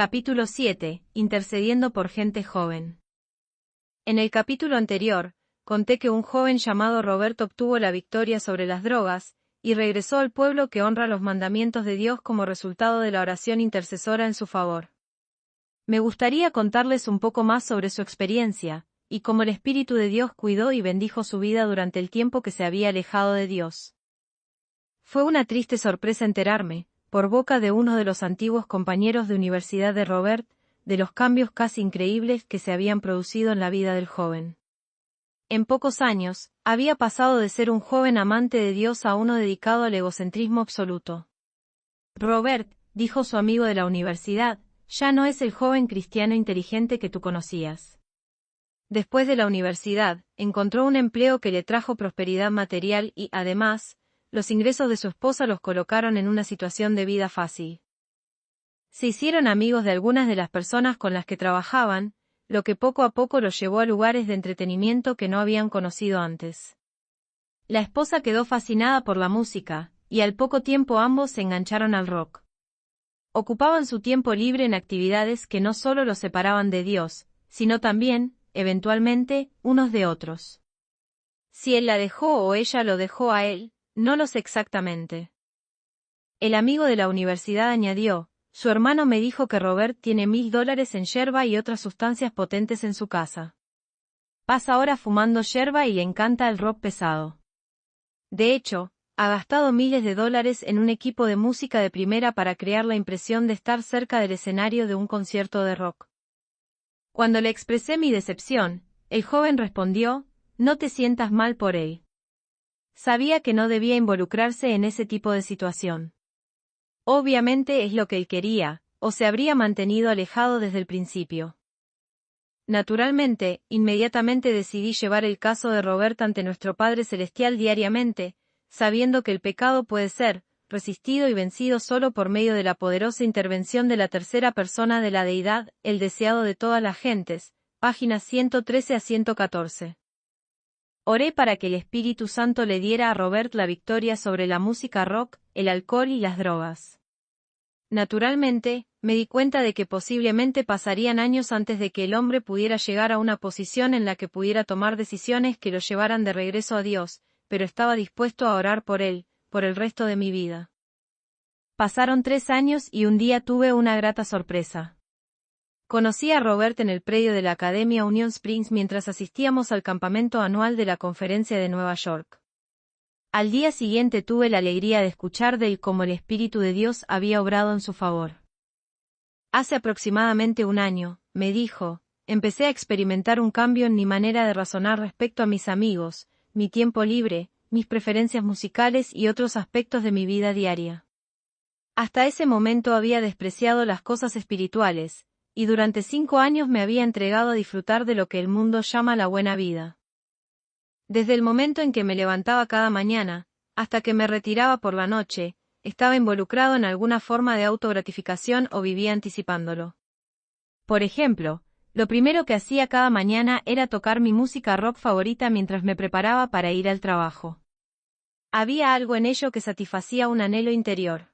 Capítulo 7. Intercediendo por gente joven. En el capítulo anterior, conté que un joven llamado Robert obtuvo la victoria sobre las drogas, y regresó al pueblo que honra los mandamientos de Dios como resultado de la oración intercesora en su favor. Me gustaría contarles un poco más sobre su experiencia, y cómo el Espíritu de Dios cuidó y bendijo su vida durante el tiempo que se había alejado de Dios. Fue una triste sorpresa enterarme, por boca de uno de los antiguos compañeros de universidad de Robert, de los cambios casi increíbles que se habían producido en la vida del joven. En pocos años, había pasado de ser un joven amante de Dios a uno dedicado al egocentrismo absoluto. Robert, dijo su amigo de la universidad, ya no es el joven cristiano inteligente que tú conocías. Después de la universidad, encontró un empleo que le trajo prosperidad material y, además, los ingresos de su esposa los colocaron en una situación de vida fácil. Se hicieron amigos de algunas de las personas con las que trabajaban, lo que poco a poco los llevó a lugares de entretenimiento que no habían conocido antes. La esposa quedó fascinada por la música, y al poco tiempo ambos se engancharon al rock. Ocupaban su tiempo libre en actividades que no solo los separaban de Dios, sino también, eventualmente, unos de otros. Si él la dejó o ella lo dejó a él, no lo sé exactamente. El amigo de la universidad añadió, su hermano me dijo que Robert tiene $1000 en yerba y otras sustancias potentes en su casa. Pasa horas fumando yerba y le encanta el rock pesado. De hecho, ha gastado miles de dólares en un equipo de música de primera para crear la impresión de estar cerca del escenario de un concierto de rock. Cuando le expresé mi decepción, el joven respondió, no te sientas mal por él. Sabía que no debía involucrarse en ese tipo de situación. Obviamente es lo que él quería, o se habría mantenido alejado desde el principio. Naturalmente, inmediatamente decidí llevar el caso de Robert ante nuestro Padre Celestial diariamente, sabiendo que el pecado puede ser resistido y vencido solo por medio de la poderosa intervención de la tercera persona de la deidad, el deseado de todas las gentes, páginas 113 a 114. Oré para que el Espíritu Santo le diera a Robert la victoria sobre la música rock, el alcohol y las drogas. Naturalmente, me di cuenta de que posiblemente pasarían años antes de que el hombre pudiera llegar a una posición en la que pudiera tomar decisiones que lo llevaran de regreso a Dios, pero estaba dispuesto a orar por él, por el resto de mi vida. Pasaron 3 años y un día tuve una grata sorpresa. Conocí a Robert en el predio de la Academia Union Springs mientras asistíamos al campamento anual de la Conferencia de Nueva York. Al día siguiente tuve la alegría de escuchar de él cómo el Espíritu de Dios había obrado en su favor. Hace aproximadamente un año, me dijo, empecé a experimentar un cambio en mi manera de razonar respecto a mis amigos, mi tiempo libre, mis preferencias musicales y otros aspectos de mi vida diaria. Hasta ese momento había despreciado las cosas espirituales, y durante 5 años me había entregado a disfrutar de lo que el mundo llama la buena vida. Desde el momento en que me levantaba cada mañana, hasta que me retiraba por la noche, estaba involucrado en alguna forma de autogratificación o vivía anticipándolo. Por ejemplo, lo primero que hacía cada mañana era tocar mi música rock favorita mientras me preparaba para ir al trabajo. Había algo en ello que satisfacía un anhelo interior.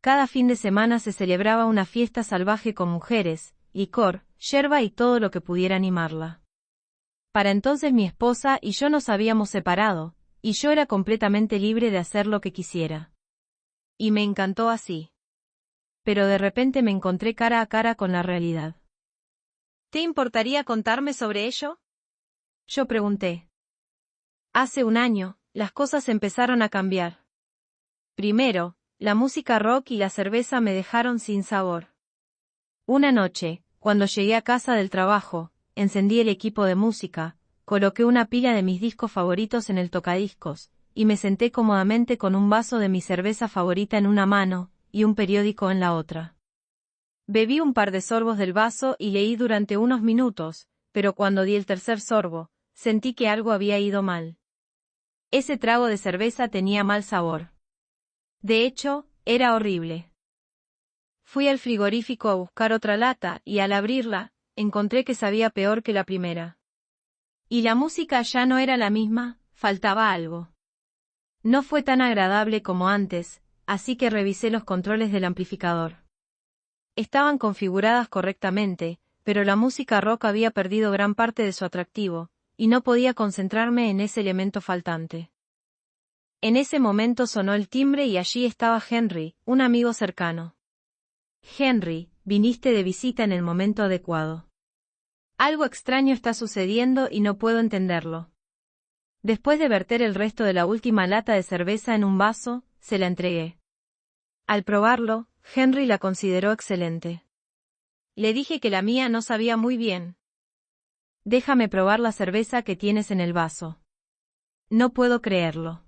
Cada fin de semana se celebraba una fiesta salvaje con mujeres, licor, yerba y todo lo que pudiera animarla. Para entonces mi esposa y yo nos habíamos separado, y yo era completamente libre de hacer lo que quisiera. Y me encantó así. Pero de repente me encontré cara a cara con la realidad. ¿Te importaría contarme sobre ello? Yo pregunté. Hace un año, las cosas empezaron a cambiar. Primero, la música rock y la cerveza me dejaron sin sabor. Una noche, cuando llegué a casa del trabajo, encendí el equipo de música, coloqué una pila de mis discos favoritos en el tocadiscos, y me senté cómodamente con un vaso de mi cerveza favorita en una mano, y un periódico en la otra. Bebí un par de sorbos del vaso y leí durante unos minutos, pero cuando di el tercer sorbo, sentí que algo había ido mal. Ese trago de cerveza tenía mal sabor. De hecho, era horrible. Fui al frigorífico a buscar otra lata y al abrirla, encontré que sabía peor que la primera. Y la música ya no era la misma, faltaba algo. No fue tan agradable como antes, así que revisé los controles del amplificador. Estaban configuradas correctamente, pero la música rock había perdido gran parte de su atractivo, y no podía concentrarme en ese elemento faltante. En ese momento sonó el timbre y allí estaba Henry, un amigo cercano. Henry, viniste de visita en el momento adecuado. Algo extraño está sucediendo y no puedo entenderlo. Después de verter el resto de la última lata de cerveza en un vaso, se la entregué. Al probarlo, Henry la consideró excelente. Le dije que la mía no sabía muy bien. Déjame probar la cerveza que tienes en el vaso. No puedo creerlo.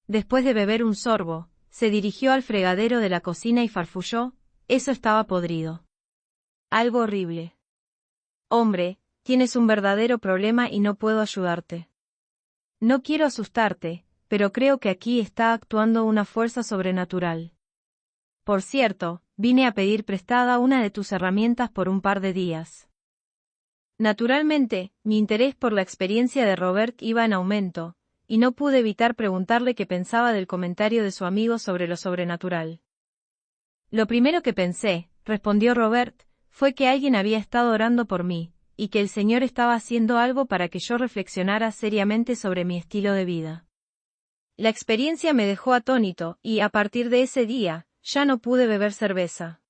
Después de beber un sorbo, se dirigió al fregadero de la cocina y farfulló, eso estaba podrido. Algo horrible. Hombre, tienes un verdadero problema y no puedo ayudarte. No quiero asustarte, pero creo que aquí está actuando una fuerza sobrenatural. Por cierto, vine a pedir prestada una de tus herramientas por un par de días. Naturalmente, mi interés por la experiencia de Robert iba en aumento, y no pude evitar preguntarle qué pensaba del comentario de su amigo sobre lo sobrenatural. Lo primero que pensé, respondió Robert, fue que alguien había estado orando por mí, y que el Señor estaba haciendo algo para que yo reflexionara seriamente sobre mi estilo de vida. La experiencia me dejó atónito, y a partir de ese día, ya no pude beber cerveza.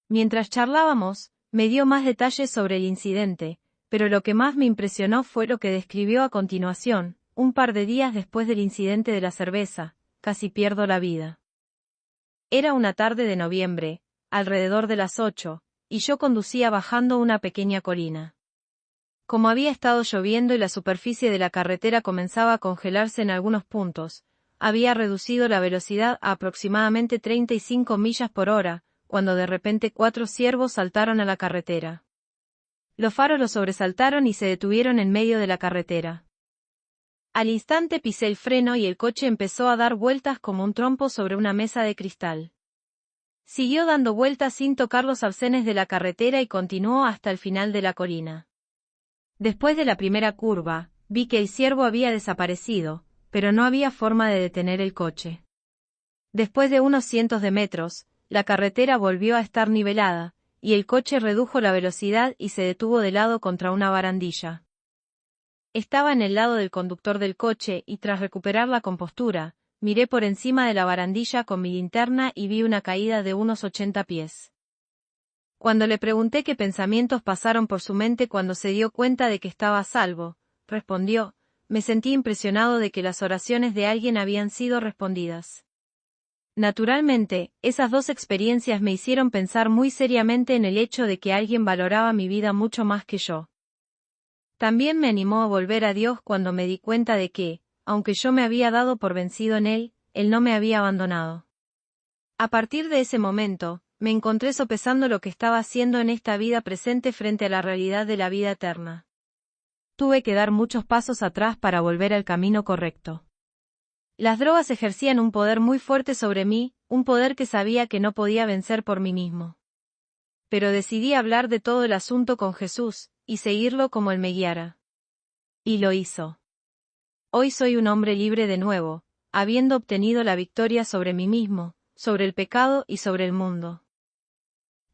Mientras charlábamos, me dio más detalles sobre el incidente, pero lo que más me impresionó fue lo que describió a continuación. Un par de días después del incidente de la cerveza, casi pierdo la vida. Era una tarde de noviembre, alrededor de las 8, y yo conducía bajando una pequeña colina. Como había estado lloviendo y la superficie de la carretera comenzaba a congelarse en algunos puntos, había reducido la velocidad a aproximadamente 35 millas por hora, cuando de repente 4 ciervos saltaron a la carretera. Los faros los sobresaltaron y se detuvieron en medio de la carretera. Al instante pisé el freno y el coche empezó a dar vueltas como un trompo sobre una mesa de cristal. Siguió dando vueltas sin tocar los arcenes de la carretera y continuó hasta el final de la colina. Después de la primera curva, vi que el ciervo había desaparecido, pero no había forma de detener el coche. Después de unos cientos de metros, la carretera volvió a estar nivelada, y el coche redujo la velocidad y se detuvo de lado contra una barandilla. Estaba en el lado del conductor del coche y tras recuperar la compostura, miré por encima de la barandilla con mi linterna y vi una caída de unos 80 pies. Cuando le pregunté qué pensamientos pasaron por su mente cuando se dio cuenta de que estaba a salvo, respondió, me sentí impresionado de que las oraciones de alguien habían sido respondidas. Naturalmente, esas dos experiencias me hicieron pensar muy seriamente en el hecho de que alguien valoraba mi vida mucho más que yo. También me animó a volver a Dios cuando me di cuenta de que, aunque yo me había dado por vencido en Él, Él no me había abandonado. A partir de ese momento, me encontré sopesando lo que estaba haciendo en esta vida presente frente a la realidad de la vida eterna. Tuve que dar muchos pasos atrás para volver al camino correcto. Las drogas ejercían un poder muy fuerte sobre mí, un poder que sabía que no podía vencer por mí mismo. Pero decidí hablar de todo el asunto con Jesús, y seguirlo como Él me guiara. Y lo hizo. Hoy soy un hombre libre de nuevo, habiendo obtenido la victoria sobre mí mismo, sobre el pecado y sobre el mundo.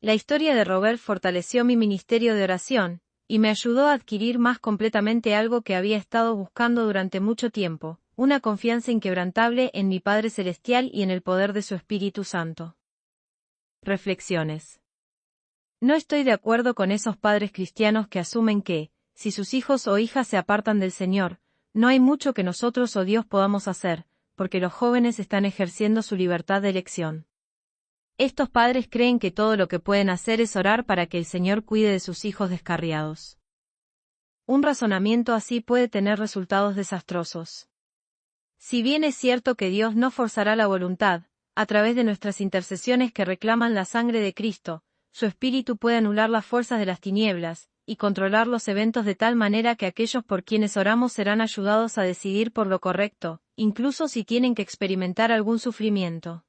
La historia de Robert fortaleció mi ministerio de oración, y me ayudó a adquirir más completamente algo que había estado buscando durante mucho tiempo, una confianza inquebrantable en mi Padre Celestial y en el poder de su Espíritu Santo. Reflexiones. No estoy de acuerdo con esos padres cristianos que asumen que, si sus hijos o hijas se apartan del Señor, no hay mucho que nosotros o Dios podamos hacer, porque los jóvenes están ejerciendo su libertad de elección. Estos padres creen que todo lo que pueden hacer es orar para que el Señor cuide de sus hijos descarriados. Un razonamiento así puede tener resultados desastrosos. Si bien es cierto que Dios no forzará la voluntad, a través de nuestras intercesiones que reclaman la sangre de Cristo, su espíritu puede anular las fuerzas de las tinieblas, y controlar los eventos de tal manera que aquellos por quienes oramos serán ayudados a decidir por lo correcto, incluso si tienen que experimentar algún sufrimiento.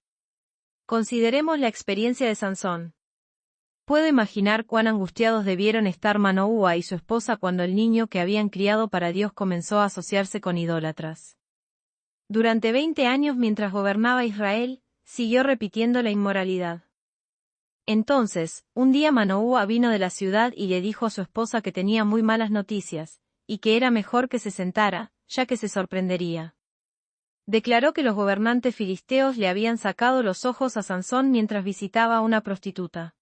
Consideremos la experiencia de Sansón. Puedo imaginar cuán angustiados debieron estar Manoúa y su esposa cuando el niño que habían criado para Dios comenzó a asociarse con idólatras. Durante 20 años mientras gobernaba Israel, siguió repitiendo la inmoralidad. Entonces, un día Manoúa vino de la ciudad y le dijo a su esposa que tenía muy malas noticias, y que era mejor que se sentara, ya que se sorprendería. Declaró que los gobernantes filisteos le habían sacado los ojos a Sansón mientras visitaba a una prostituta.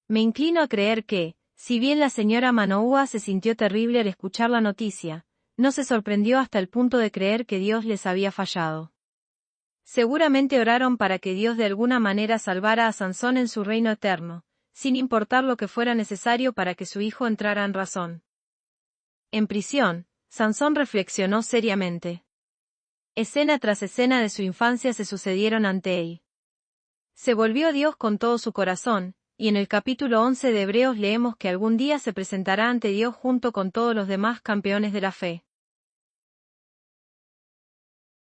Me inclino a creer que, si bien la señora Manoúa se sintió terrible al escuchar la noticia, no se sorprendió hasta el punto de creer que Dios les había fallado. Seguramente oraron para que Dios de alguna manera salvara a Sansón en su reino eterno, sin importar lo que fuera necesario para que su hijo entrara en razón. En prisión, Sansón reflexionó seriamente. Escena tras escena de su infancia se sucedieron ante él. Se volvió a Dios con todo su corazón, y en el capítulo 11 de Hebreos leemos que algún día se presentará ante Dios junto con todos los demás campeones de la fe.